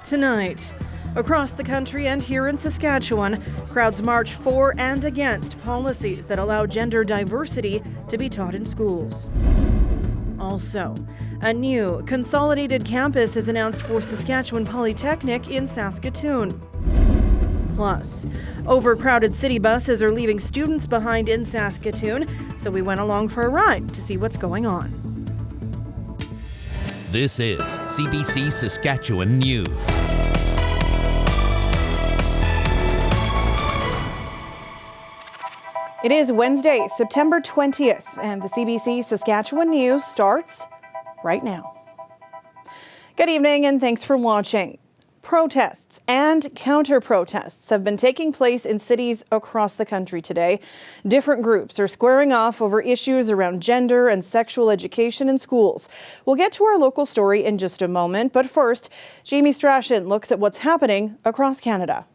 Tonight, across the country and here in Saskatchewan, crowds march for and against policies that allow gender diversity to be taught in schools. Also, a new consolidated campus is announced for Saskatchewan Polytechnic in Saskatoon. Plus, overcrowded city buses are leaving students behind in Saskatoon, so we went along for a ride to see what's going on. This is CBC Saskatchewan News. It is Wednesday, September 20th, and the CBC Saskatchewan News starts right now. Good evening and thanks for watching. Protests and counter-protests have been taking place in cities across the country today. Different groups are squaring off over issues around gender and sexual education in schools. We'll get to our local story in just a moment, but first, Jamie Strachan looks at what's happening across Canada.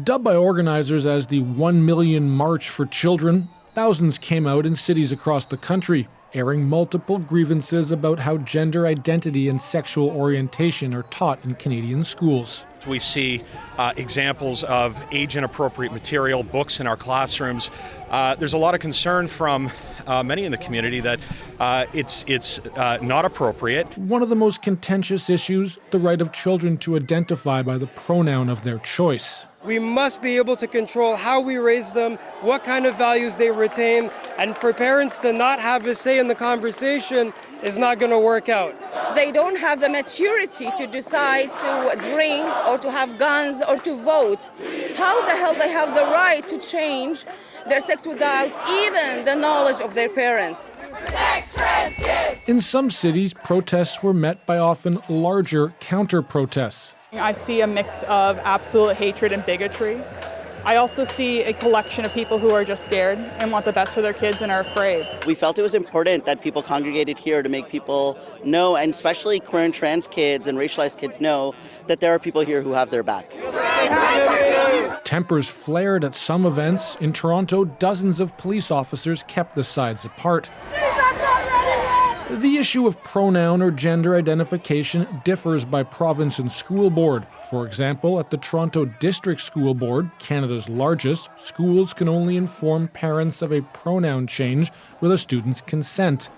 Dubbed by organizers as the 1 Million March for Children, thousands came out in cities across the country, airing multiple grievances about how gender identity and sexual orientation are taught in Canadian schools. We see examples of age-inappropriate material, books in our classrooms. There's a lot of concern from many in the community that it's not appropriate. One of the most contentious issues, the right of children to identify by the pronoun of their choice. We must be able to control how we raise them, what kind of values they retain, and for parents to not have a say in the conversation is not going to work out. They don't have the maturity to decide to drink or to have guns or to vote. How the hell they have the right to change their sex without even the knowledge of their parents? In some cities, protests were met by often larger counter-protests. I see a mix of absolute hatred and bigotry. I also see a collection of people who are just scared and want the best for their kids and are afraid. We felt it was important that people congregated here to make people know, and especially queer and trans kids and racialized kids know, that there are people here who have their back. Tempers flared at some events. In Toronto, dozens of police officers kept the sides apart. The issue of pronoun or gender identification differs by province and school board. For example, at the Toronto District School Board, Canada's largest, schools can only inform parents of a pronoun change with a student's consent.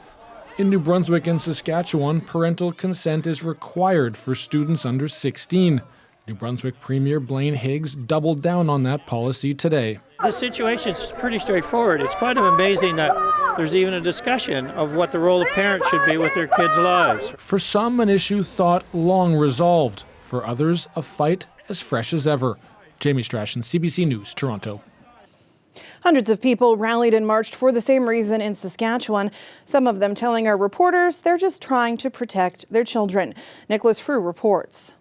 In New Brunswick and Saskatchewan, parental consent is required for students under 16. New Brunswick Premier Blaine Higgs doubled down on that policy today. The situation is pretty straightforward. It's quite amazing that there's even a discussion of what the role of parents should be with their kids' lives. For some, an issue thought long resolved. For others, a fight as fresh as ever. Jamie Strachan, CBC News, Toronto. Hundreds of people rallied and marched for the same reason in Saskatchewan, some of them telling our reporters they're just trying to protect their children. Nicholas Frew reports.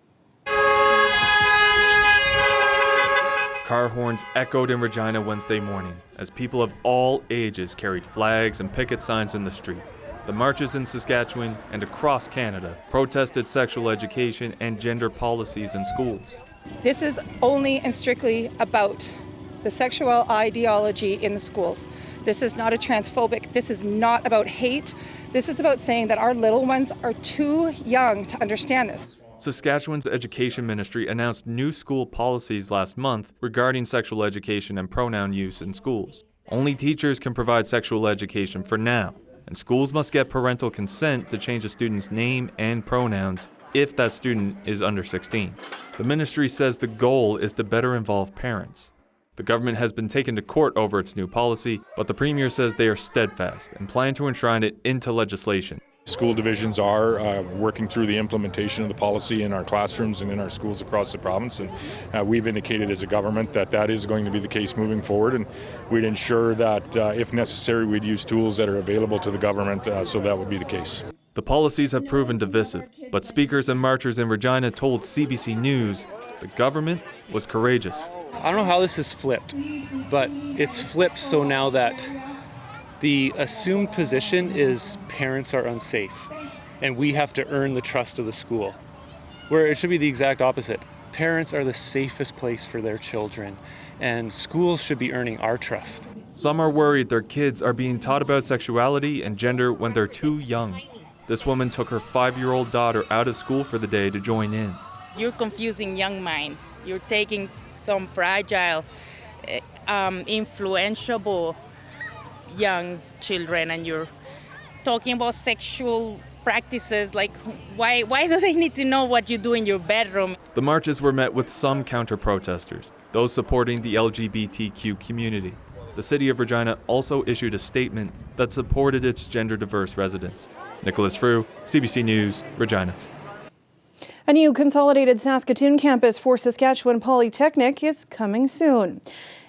Car horns echoed in Regina Wednesday morning as people of all ages carried flags and picket signs in the street. The marches in Saskatchewan and across Canada protested sexual education and gender policies in schools. This is only and strictly about the sexual ideology in the schools. This is not a transphobic, this is not about hate. This is about saying that our little ones are too young to understand this. Saskatchewan's Education Ministry announced new school policies last month regarding sexual education and pronoun use in schools. Only teachers can provide sexual education for now, and schools must get parental consent to change a student's name and pronouns if that student is under 16. The ministry says the goal is to better involve parents. The government has been taken to court over its new policy, but the Premier says they are steadfast and plan to enshrine it into legislation. School divisions are working through the implementation of the policy in our classrooms and in our schools across the province, and we've indicated as a government that that is going to be the case moving forward, and we'd ensure that if necessary we'd use tools that are available to the government so that would be the case. The policies have proven divisive, but speakers and marchers in Regina told CBC News the government was courageous. I don't know how this is flipped, but it's flipped so now that the assumed position is parents are unsafe and we have to earn the trust of the school, where it should be the exact opposite. Parents are the safest place for their children and schools should be earning our trust. Some are worried their kids are being taught about sexuality and gender when they're too young. This woman took her 5-year-old daughter out of school for the day to join in. You're confusing young minds. You're taking some fragile, influential young children and you're talking about sexual practices. Like, why do they need to know what you do in your bedroom? The marches were met with some counter-protesters, those supporting the LGBTQ community. The city of Regina also issued a statement that supported its gender-diverse residents. Nicholas Frew, CBC News, Regina. A new consolidated Saskatoon campus for Saskatchewan Polytechnic is coming soon.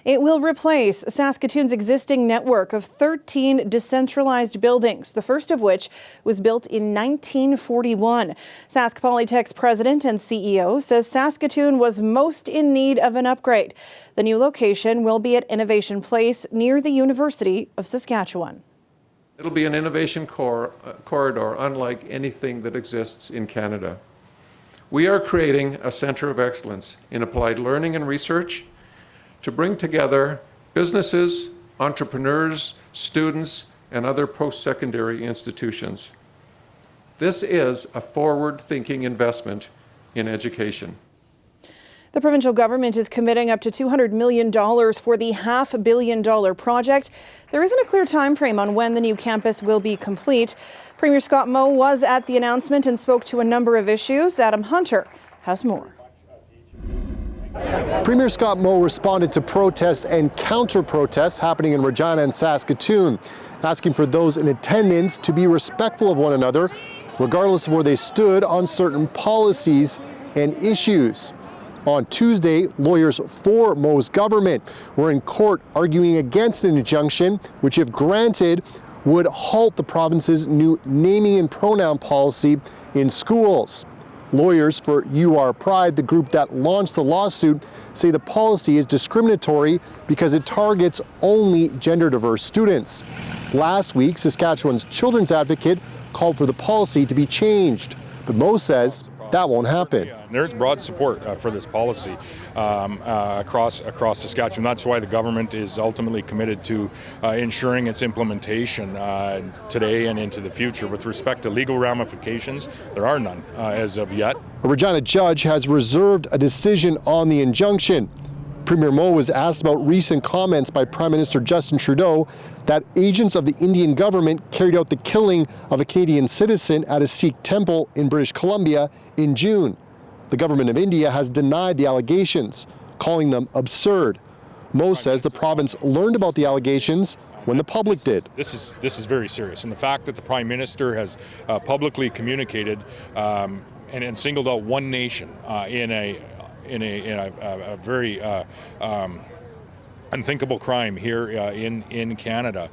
It will replace Saskatoon's existing network of 13 decentralized buildings, the first of which was built in 1941. Sask Polytech's president and CEO says Saskatoon was most in need of an upgrade. The new location will be at Innovation Place near the University of Saskatchewan. It'll be an innovation corridor unlike anything that exists in Canada. We are creating a center of excellence in applied learning and research to bring together businesses, entrepreneurs, students, and other post-secondary institutions. This is a forward-thinking investment in education. The provincial government is committing up to $200 million for the $500 million project. There isn't a clear time frame on when the new campus will be complete. Premier Scott Moe was at the announcement and spoke to a number of issues. Adam Hunter has more. Premier Scott Moe responded to protests and counter-protests happening in Regina and Saskatoon, asking for those in attendance to be respectful of one another, regardless of where they stood on certain policies and issues. On Tuesday, lawyers for Moe's government were in court arguing against an injunction, which, if granted, would halt the province's new naming and pronoun policy in schools. Lawyers for UR Pride, the group that launched the lawsuit, say the policy is discriminatory because it targets only gender-diverse students. Last week, Saskatchewan's children's advocate called for the policy to be changed, but Moe says that won't happen. There's broad support for this policy across Saskatchewan. That's why the government is ultimately committed to ensuring its implementation today and into the future. With respect to legal ramifications, there are none as of yet. A Regina judge has reserved a decision on the injunction. Premier Moe was asked about recent comments by Prime Minister Justin Trudeau that agents of the Indian government carried out the killing of a Canadian citizen at a Sikh temple in British Columbia in June. The government of India has denied the allegations, calling them absurd. Moe says the province learned about the allegations when the public did. This is very serious, and the fact that the Prime Minister has publicly communicated and singled out one nation in a very unthinkable crime here in Canada,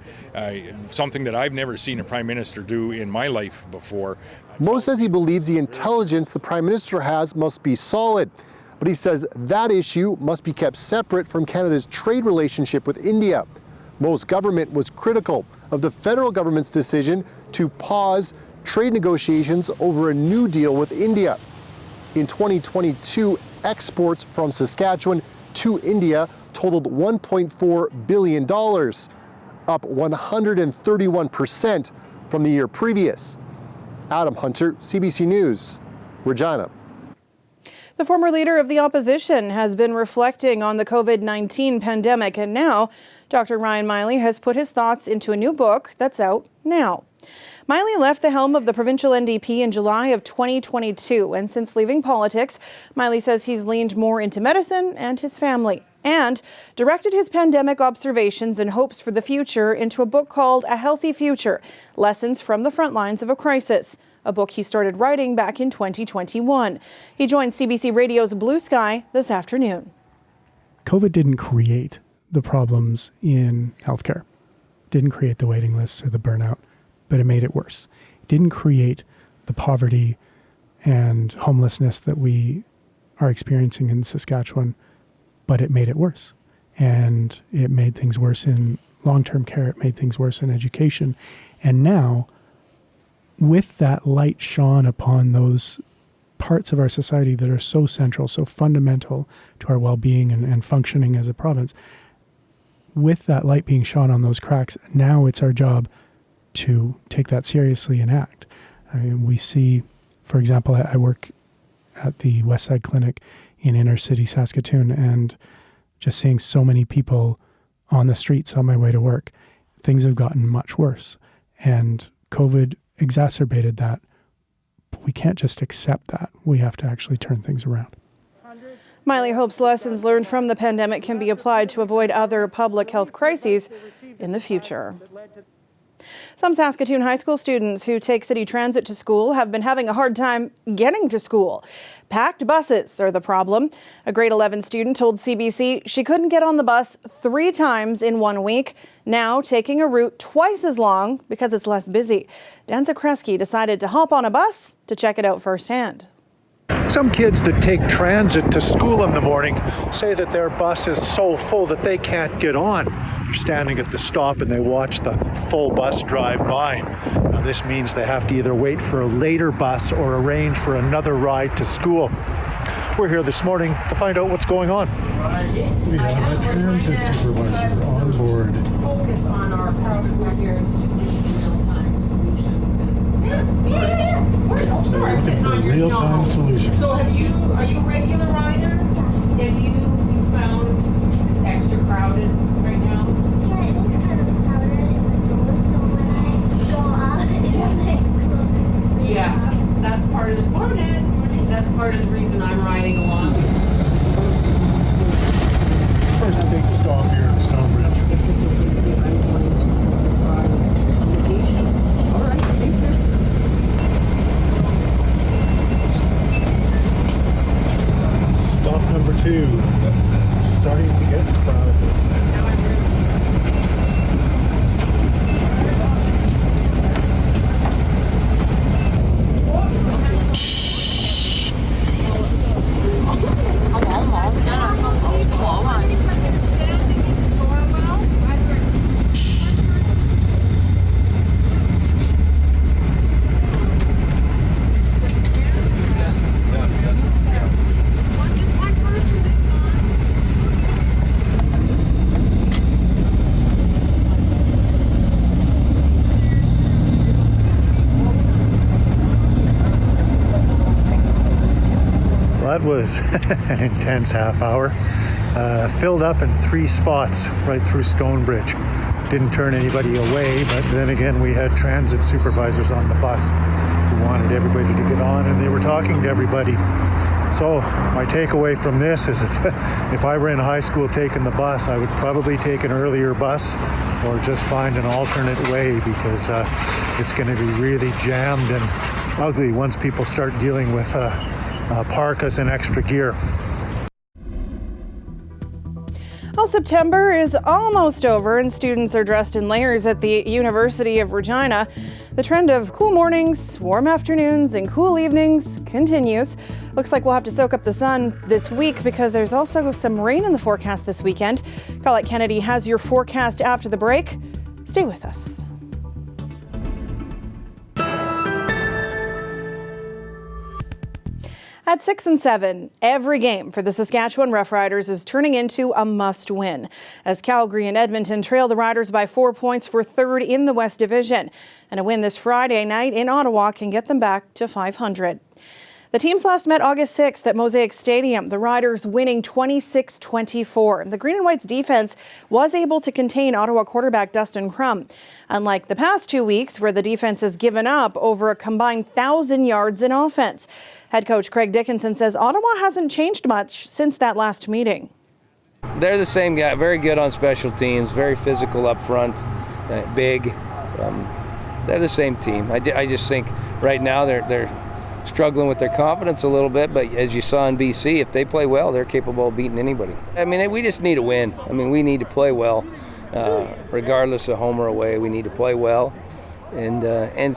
something that I've never seen a Prime Minister do in my life before. Moe says he believes the intelligence the Prime Minister has must be solid, but he says that issue must be kept separate from Canada's trade relationship with India. Moe's government was critical of the federal government's decision to pause trade negotiations over a new deal with India. In 2022, exports from Saskatchewan to India totaled $1.4 billion, up 131% from the year previous. Adam Hunter, CBC News, Regina. The former leader of the opposition has been reflecting on the COVID-19 pandemic, and now Dr. Ryan Miley has put his thoughts into a new book that's out now. Miley left the helm of the provincial NDP in July of 2022, and since leaving politics, Miley says he's leaned more into medicine and his family, and directed his pandemic observations and hopes for the future into a book called A Healthy Future, Lessons from the Front Lines of a Crisis, a book he started writing back in 2021. He joined CBC Radio's Blue Sky this afternoon. COVID didn't create the problems in healthcare, didn't create the waiting lists or the burnout, but it made it worse. It didn't create the poverty and homelessness that we are experiencing in Saskatchewan, but it made it worse. And it made things worse in long-term care, it made things worse in education. And now, with that light shone upon those parts of our society that are so central, so fundamental to our well-being and functioning as a province, with that light being shone on those cracks, now it's our job to take that seriously and act. I mean, we see, for example, I work at the Westside Clinic in inner city Saskatoon, and just seeing so many people on the streets on my way to work, things have gotten much worse. And COVID exacerbated that. But we can't just accept that. We have to actually turn things around. Miley hopes lessons learned from the pandemic can be applied to avoid other public health crises in the future. Some Saskatoon high school students who take city transit to school have been having a hard time getting to school. Packed buses are the problem. A grade 11 student told CBC she couldn't get on the bus 3 times in 1 week, now taking a route twice as long because it's less busy. Dan Zakreski decided to hop on a bus to check it out firsthand. Some kids that take transit to school in the morning say that their bus is so full that they can't get on. They're standing at the stop and they watch the full bus drive by. Now this means they have to either wait for a later bus or arrange for another ride to school. We're here this morning to find out what's going on. We have a transit supervisor on board. Focus on our problem. We're here to just give real-time solutions. So we're looking for real-time solutions. So are you a regular rider? Have you found it's extra crowded right now? Yeah, it is kind of crowded in the door, so when I go out, it's like closing. Yes, that's part of the morning. That's part of the reason I'm riding along. First big stop here at Stonebridge. All right, thank you. Stop number 2, starting to get crowded. That was an intense half hour. Filled up in 3 spots right through Stonebridge. Didn't turn anybody away, but then again we had transit supervisors on the bus who wanted everybody to get on, and they were talking to everybody. So my takeaway from this is if I were in high school taking the bus, I would probably take an earlier bus or just find an alternate way, because it's going to be really jammed and ugly once people start dealing with parkas and extra gear. Well, September is almost over and students are dressed in layers at the University of Regina. The trend of cool mornings, warm afternoons, and cool evenings continues. Looks like we'll have to soak up the sun this week because there's also some rain in the forecast this weekend. Colette Kennedy has your forecast after the break. Stay with us. At 6 and 7, every game for the Saskatchewan Roughriders is turning into a must-win, as Calgary and Edmonton trail the Riders by 4 points for third in the West Division. And a win this Friday night in Ottawa can get them back to 500. The teams last met August 6th at Mosaic Stadium, the Riders winning 26-24. The Green and White's defense was able to contain Ottawa quarterback Dustin Crum, unlike the past 2 weeks where the defense has given up over a combined 1,000 yards in offense. Head coach Craig Dickinson says Ottawa hasn't changed much since that last meeting. They're the same guy, very good on special teams, very physical up front, big. They're the same team. I just think right now they're struggling with their confidence a little bit, but as you saw in BC, if they play well, they're capable of beating anybody. I mean, we just need a win. I mean, we need to play well, regardless of home or away. We need to play well, and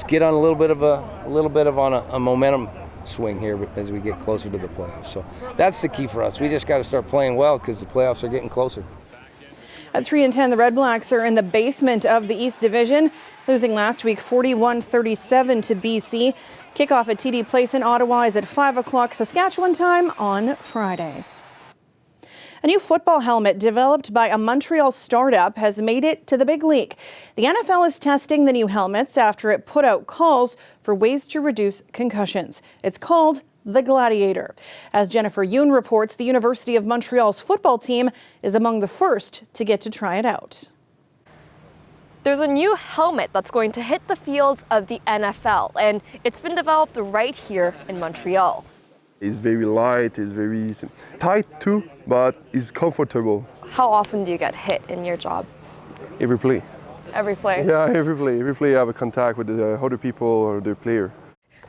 get on a little bit of a momentum swing here as we get closer to the playoffs. So that's the key for us. We just got to start playing well because the playoffs are getting closer. At 3 and 10, the Red Blacks are in the basement of the East Division, losing last week 41-37 to BC. Kickoff at TD Place in Ottawa is at 5 o'clock Saskatchewan time on Friday. A new football helmet developed by a Montreal startup has made it to the big league. The NFL is testing the new helmets after it put out calls for ways to reduce concussions. It's called the Gladiator. As Jennifer Yoon reports, the University of Montreal's football team is among the first to get to try it out. There's a new helmet that's going to hit the fields of the NFL, and it's been developed right here in Montreal. It's very light, it's very tight too, but it's comfortable. How often do you get hit in your job? Every play. Every play? Yeah, every play. Every play I have a contact with the other people or the player.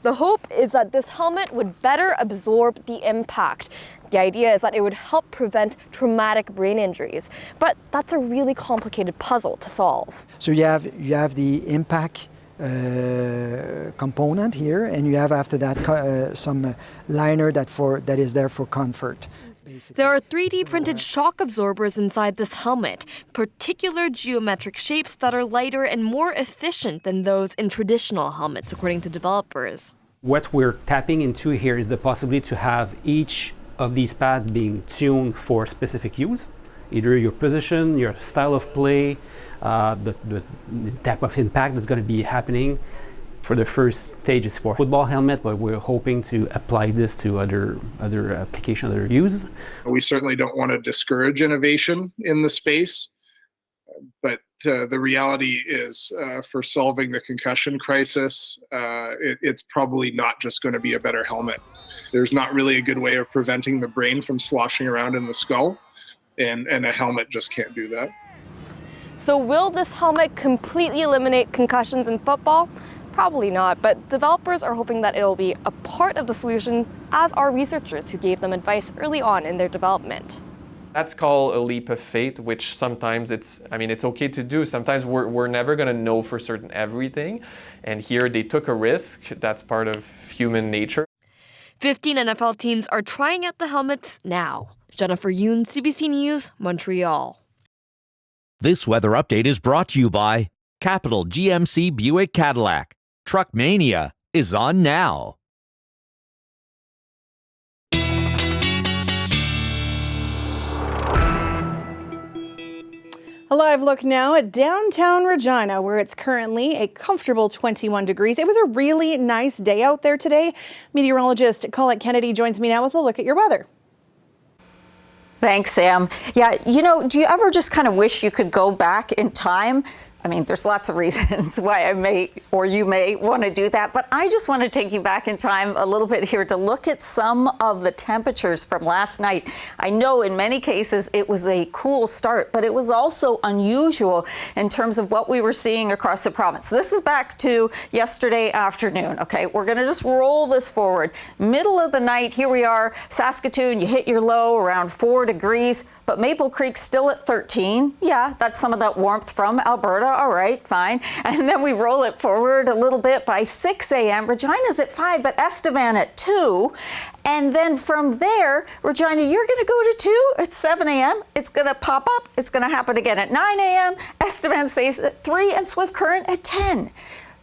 The hope is that this helmet would better absorb the impact. The idea is that it would help prevent traumatic brain injuries, but that's a really complicated puzzle to solve. So you have the impact component here, and you have after that some liner that is there for comfort. There are 3D printed shock absorbers inside this helmet, particular geometric shapes that are lighter and more efficient than those in traditional helmets, according to developers. What we're tapping into here is the possibility to have each of these pads being tuned for specific use, either your position, your style of play, the type of impact that's going to be happening. For the first stage is for football helmet, but we're hoping to apply this to other application, other use. We certainly don't want to discourage innovation in the space, but the reality is for solving the concussion crisis, it's probably not just going to be a better helmet. There's not really a good way of preventing the brain from sloshing around in the skull, and a helmet just can't do that. So will this helmet completely eliminate concussions in football? Probably not, but developers are hoping that it'll be a part of the solution, as are researchers who gave them advice early on in their development. That's called a leap of faith, which sometimes it's okay to do. Sometimes we're never going to know for certain everything. And here they took a risk. That's part of human nature. 15 NFL teams are trying out the helmets now. Jennifer Yoon, CBC News, Montreal. This weather update is brought to you by Capital GMC Buick Cadillac. Truck Mania is on now. A live look now at downtown Regina, where it's currently a comfortable 21 degrees. It was a really nice day out there today. Meteorologist Colette Kennedy joins me now with a look at your weather. Thanks, Sam. Yeah, do you ever just kind of wish you could go back in time? I mean, there's lots of reasons why you may want to do that, but I just want to take you back in time a little bit here to look at some of the temperatures from last night. I know in many cases it was a cool start, but it was also unusual in terms of what we were seeing across the province. This is back to yesterday afternoon, okay? We're going to just roll this forward. Middle of the night, here we are, Saskatoon, you hit your low around 4 degrees, but Maple Creek's still at 13. Yeah, that's some of that warmth from Alberta. All right, fine. And then we roll it forward a little bit by 6 a.m. Regina's at 5, but Estevan at 2. And then from there, Regina, you're going to go to 2 at 7 a.m. It's going to pop up. It's going to happen again at 9 a.m. Estevan stays at 3 and Swift Current at 10.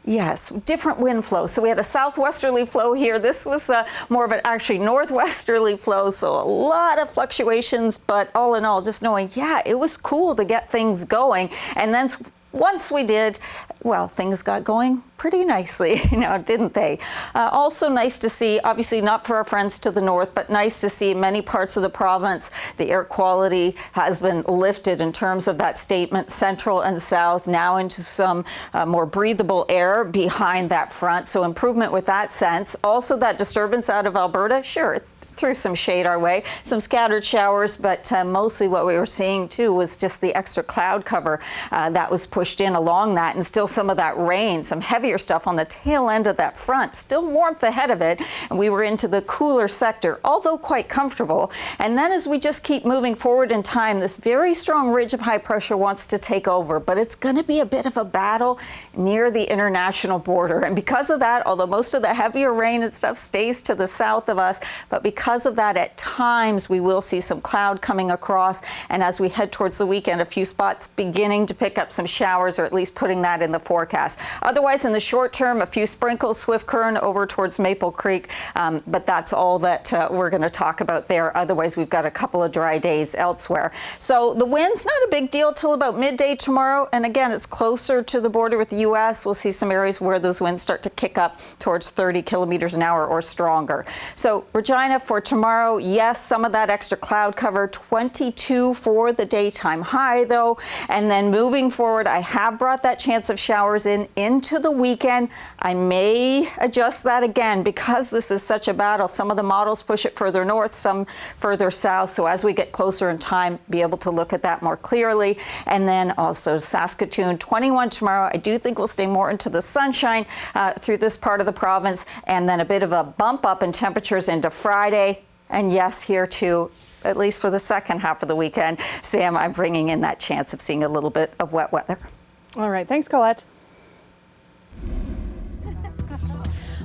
Yes, different wind flow. So we had a southwesterly flow here. This was more of an actually northwesterly flow. So a lot of fluctuations, but all in all, just knowing, yeah, it was cool to get things going. And then once we did, well, things got going pretty nicely now, didn't they? Also nice to see, obviously not for our friends to the north, but nice to see many parts of the province, the air quality has been lifted in terms of that statement, central and south, now into some more breathable air behind that front. So improvement with that sense. Also that disturbance out of Alberta, sure, threw some shade our way, some scattered showers, but mostly what we were seeing too was just the extra cloud cover that was pushed in along that, and still some of that rain, some heavier stuff on the tail end of that front, still warmth ahead of it, and we were into the cooler sector, although quite comfortable. And then as we just keep moving forward in time, this very strong ridge of high pressure wants to take over, but it's going to be a bit of a battle near the international border. And because of that, although most of the heavier rain and stuff stays to the south of us, but because because of that, at times we will see some cloud coming across, and as we head towards the weekend, a few spots beginning to pick up some showers, or at least putting that in the forecast. Otherwise, in the short term, a few sprinkles, Swift Current over towards Maple Creek, but that's all that we're going to talk about there. Otherwise, we've got a couple of dry days elsewhere. So the wind's not a big deal till about midday tomorrow, and again, it's closer to the border with the U.S. We'll see some areas where those winds start to kick up towards 30 kilometers an hour or stronger. So Regina, for tomorrow, yes, some of that extra cloud cover, 22 for the daytime high though, and then moving forward, I have brought that chance of showers into the weekend. I may adjust that again because this is such a battle. Some of the models push it further north, some further south. So as we get closer in time, be able to look at that more clearly. And then also Saskatoon, 21 tomorrow. I do think we'll stay more into the sunshine through this part of the province, and then a bit of a bump up in temperatures into Friday. And yes, here too, at least for the second half of the weekend, Sam, I'm bringing in that chance of seeing a little bit of wet weather. All right. Thanks, Colette.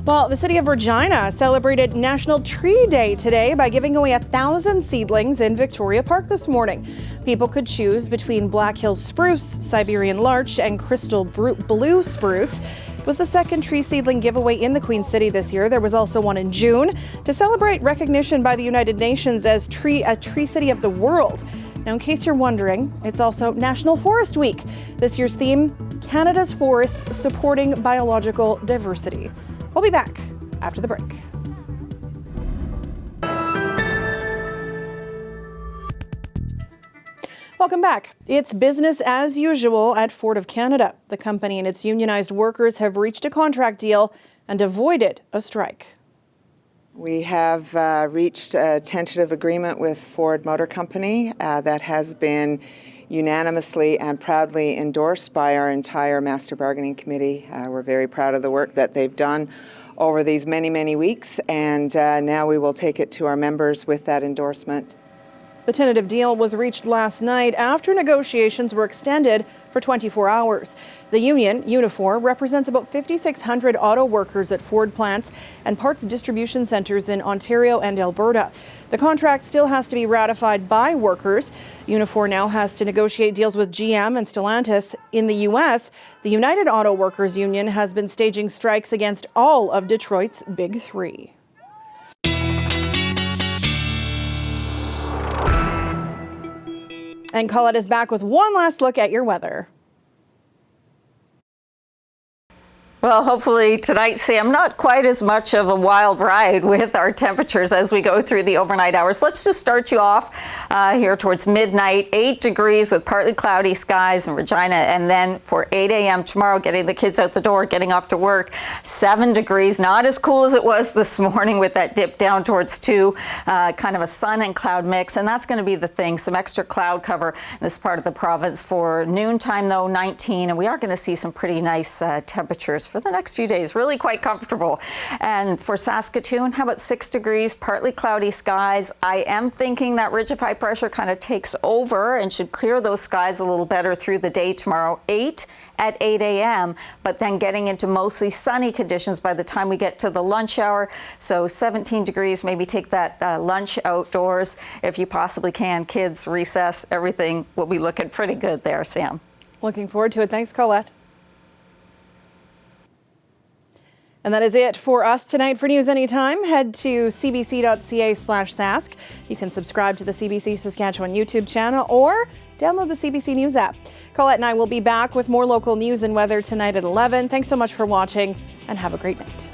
Well, the city of Regina celebrated National Tree Day today by giving away 1,000 seedlings in Victoria Park this morning. People could choose between Black Hills spruce, Siberian larch, and crystal blue spruce. It was the second tree seedling giveaway in the Queen City this year. There was also one in June to celebrate recognition by the United Nations as a tree city of the world. Now, in case you're wondering, it's also National Forest Week. This year's theme, Canada's forests supporting biological diversity. We'll be back after the break. Welcome back. It's business as usual at Ford of Canada. The company and its unionized workers have reached a contract deal and avoided a strike. We have reached a tentative agreement with Ford Motor Company that has been unanimously and proudly endorsed by our entire Master Bargaining Committee. We're very proud of the work that they've done over these many, many weeks, and now we will take it to our members with that endorsement. The tentative deal was reached last night after negotiations were extended for 24 hours. The union, Unifor, represents about 5,600 auto workers at Ford plants and parts distribution centres in Ontario and Alberta. The contract still has to be ratified by workers. Unifor now has to negotiate deals with GM and Stellantis. In the U.S., the United Auto Workers Union has been staging strikes against all of Detroit's Big Three. And Colette is back with one last look at your weather. Well, hopefully tonight, Sam, not quite as much of a wild ride with our temperatures as we go through the overnight hours. Let's just start you off here towards midnight, 8 degrees with partly cloudy skies in Regina. And then for 8 a.m. tomorrow, getting the kids out the door, getting off to work, 7 degrees, not as cool as it was this morning with that dip down towards 2, kind of a sun and cloud mix. And that's going to be the thing, some extra cloud cover in this part of the province. For noontime, though, 19. And we are going to see some pretty nice temperatures for the next few days, really quite comfortable. And for Saskatoon, how about 6 degrees, partly cloudy skies. I am thinking that ridge of high pressure kind of takes over and should clear those skies a little better through the day tomorrow, 8 at 8 a.m., but then getting into mostly sunny conditions by the time we get to the lunch hour. So 17 degrees, maybe take that lunch outdoors if you possibly can. Kids, recess, everything will be looking pretty good there, Sam. Looking forward to it. Thanks, Colette. And that is it for us tonight. For News Anytime, head to cbc.ca/sask. You can subscribe to the CBC Saskatchewan YouTube channel or download the CBC News app. Colette and I will be back with more local news and weather tonight at 11. Thanks so much for watching and have a great night.